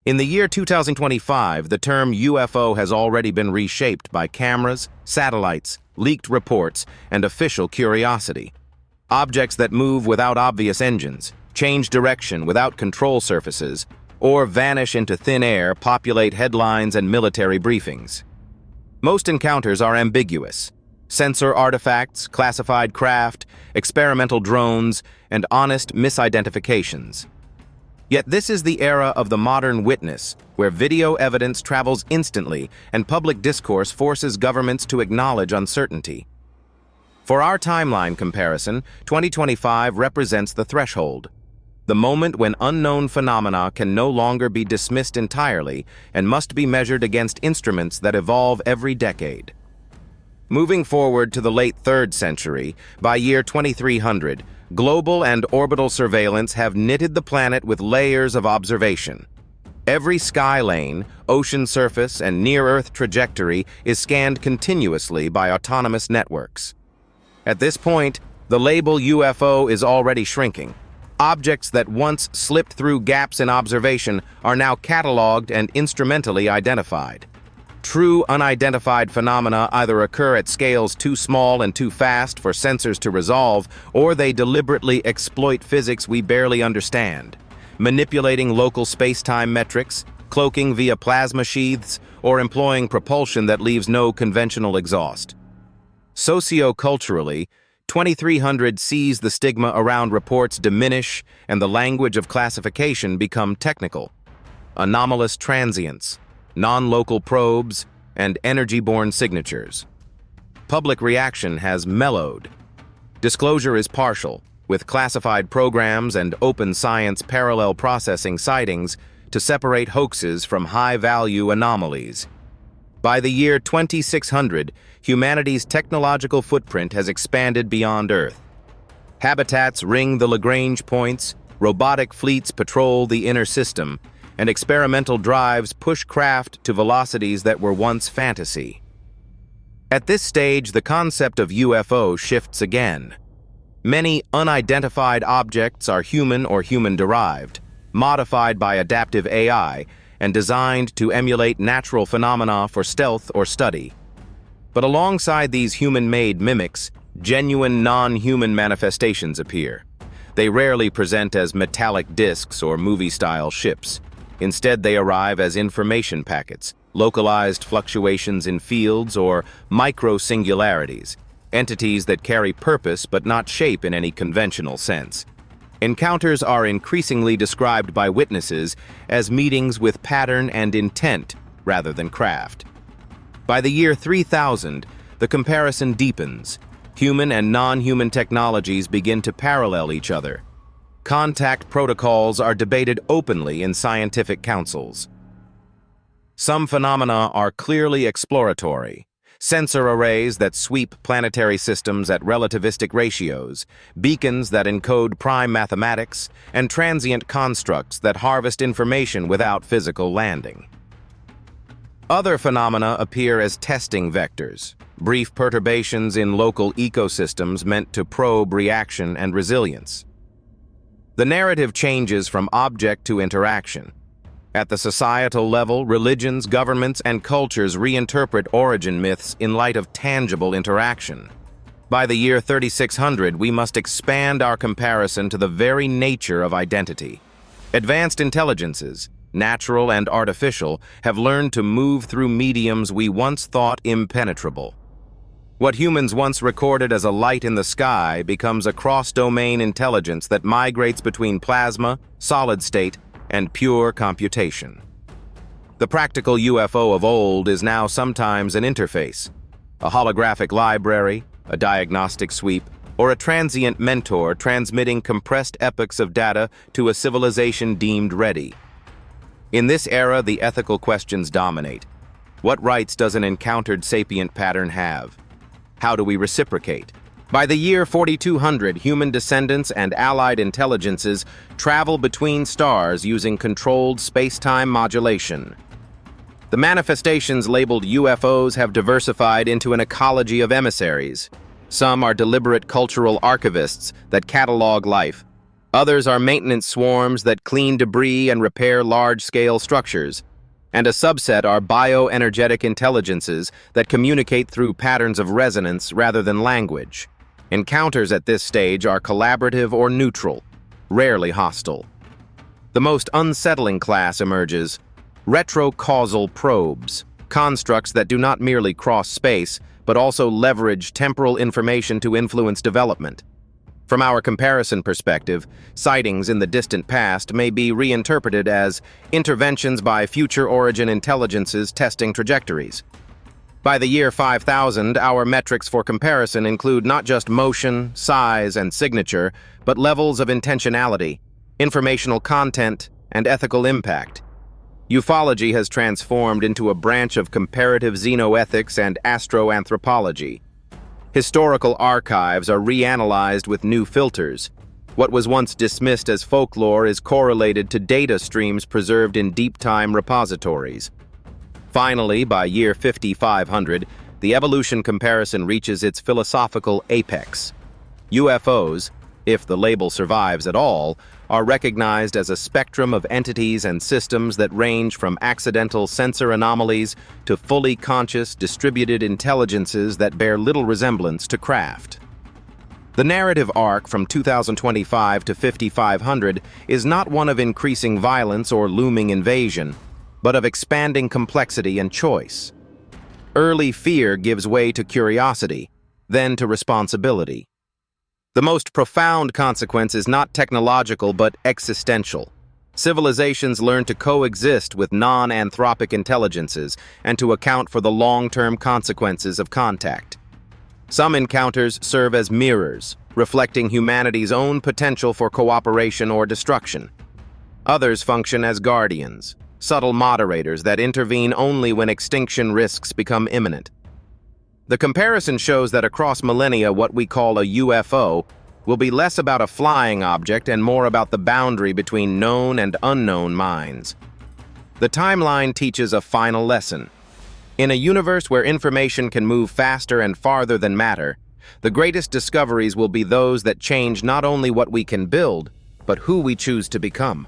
In the year 2025, the term UFO has already been reshaped by cameras, satellites, leaked reports, and official curiosity. Objects that move without obvious engines, change direction without control surfaces, or vanish into thin air populate headlines and military briefings. Most encounters are ambiguous. Sensor artifacts, classified craft, experimental drones, and honest misidentifications. Yet this is the era of the modern witness, where video evidence travels instantly and public discourse forces governments to acknowledge uncertainty. For our timeline comparison, 2025 represents the threshold, the moment when unknown phenomena can no longer be dismissed entirely and must be measured against instruments that evolve every decade. Moving forward to the late 3rd century, by year 2300, global and orbital surveillance have knitted the planet with layers of observation. Every sky lane, ocean surface, and near-Earth trajectory is scanned continuously by autonomous networks. At this point, the label UFO is already shrinking. Objects that once slipped through gaps in observation are now cataloged and instrumentally identified. True unidentified phenomena either occur at scales too small and too fast for sensors to resolve, or they deliberately exploit physics we barely understand, manipulating local space-time metrics, cloaking via plasma sheaths, or employing propulsion that leaves no conventional exhaust. Socio-culturally, 2300 sees the stigma around reports diminish and the language of classification become technical. Anomalous transients, non-local probes, and energy-borne signatures. Public reaction has mellowed. Disclosure is partial, with classified programs and open science parallel processing sightings to separate hoaxes from high-value anomalies. By the year 2600, humanity's technological footprint has expanded beyond Earth. Habitats ring the Lagrange points, robotic fleets patrol the inner system, and experimental drives push craft to velocities that were once fantasy. At this stage, the concept of UFO shifts again. Many unidentified objects are human or human-derived, modified by adaptive AI, and designed to emulate natural phenomena for stealth or study. But alongside these human-made mimics, genuine non-human manifestations appear. They rarely present as metallic discs or movie-style ships. Instead, they arrive as information packets, localized fluctuations in fields, or micro-singularities, entities that carry purpose but not shape in any conventional sense. Encounters are increasingly described by witnesses as meetings with pattern and intent rather than craft. By the year 3000, the comparison deepens. Human and non-human technologies begin to parallel each other. Contact protocols are debated openly in scientific councils. Some phenomena are clearly exploratory. Sensor arrays that sweep planetary systems at relativistic ratios, beacons that encode prime mathematics, and transient constructs that harvest information without physical landing. Other phenomena appear as testing vectors, brief perturbations in local ecosystems meant to probe reaction and resilience. The narrative changes from object to interaction. At the societal level, religions, governments, and cultures reinterpret origin myths in light of tangible interaction. By the year 3600, we must expand our comparison to the very nature of identity. Advanced intelligences, natural and artificial, have learned to move through mediums we once thought impenetrable. What humans once recorded as a light in the sky becomes a cross-domain intelligence that migrates between plasma, solid state, and pure computation. The practical UFO of old is now sometimes an interface, a holographic library, a diagnostic sweep, or a transient mentor transmitting compressed epochs of data to a civilization deemed ready. In this era, the ethical questions dominate. What rights does an encountered sapient pattern have? How do we reciprocate? By the year 4200, human descendants and allied intelligences travel between stars using controlled space-time modulation. The manifestations labeled UFOs have diversified into an ecology of emissaries. Some are deliberate cultural archivists that catalog life. Others are maintenance swarms that clean debris and repair large-scale structures. And a subset are bioenergetic intelligences that communicate through patterns of resonance rather than language. Encounters at this stage are collaborative or neutral, rarely hostile. The most unsettling class emerges: retrocausal probes, constructs that do not merely cross space, but also leverage temporal information to influence development. From our comparison perspective, sightings in the distant past may be reinterpreted as interventions by future origin intelligences testing trajectories. By the year 5000, our metrics for comparison include not just motion, size, and signature, but levels of intentionality, informational content, and ethical impact. Ufology has transformed into a branch of comparative xenoethics and astroanthropology. Historical archives are reanalyzed with new filters. What was once dismissed as folklore is correlated to data streams preserved in deep-time repositories. Finally, by year 5500, the evolution comparison reaches its philosophical apex. UFOs, if the label survives at all, are recognized as a spectrum of entities and systems that range from accidental sensor anomalies to fully conscious, distributed intelligences that bear little resemblance to craft. The narrative arc from 2025 to 5500 is not one of increasing violence or looming invasion, but of expanding complexity and choice. Early fear gives way to curiosity, then to responsibility. The most profound consequence is not technological but existential. Civilizations learn to coexist with non-anthropic intelligences and to account for the long-term consequences of contact. Some encounters serve as mirrors, reflecting humanity's own potential for cooperation or destruction. Others function as guardians, subtle moderators that intervene only when extinction risks become imminent. The comparison shows that across millennia, what we call a UFO will be less about a flying object and more about the boundary between known and unknown minds. The timeline teaches a final lesson. In a universe where information can move faster and farther than matter, the greatest discoveries will be those that change not only what we can build, but who we choose to become.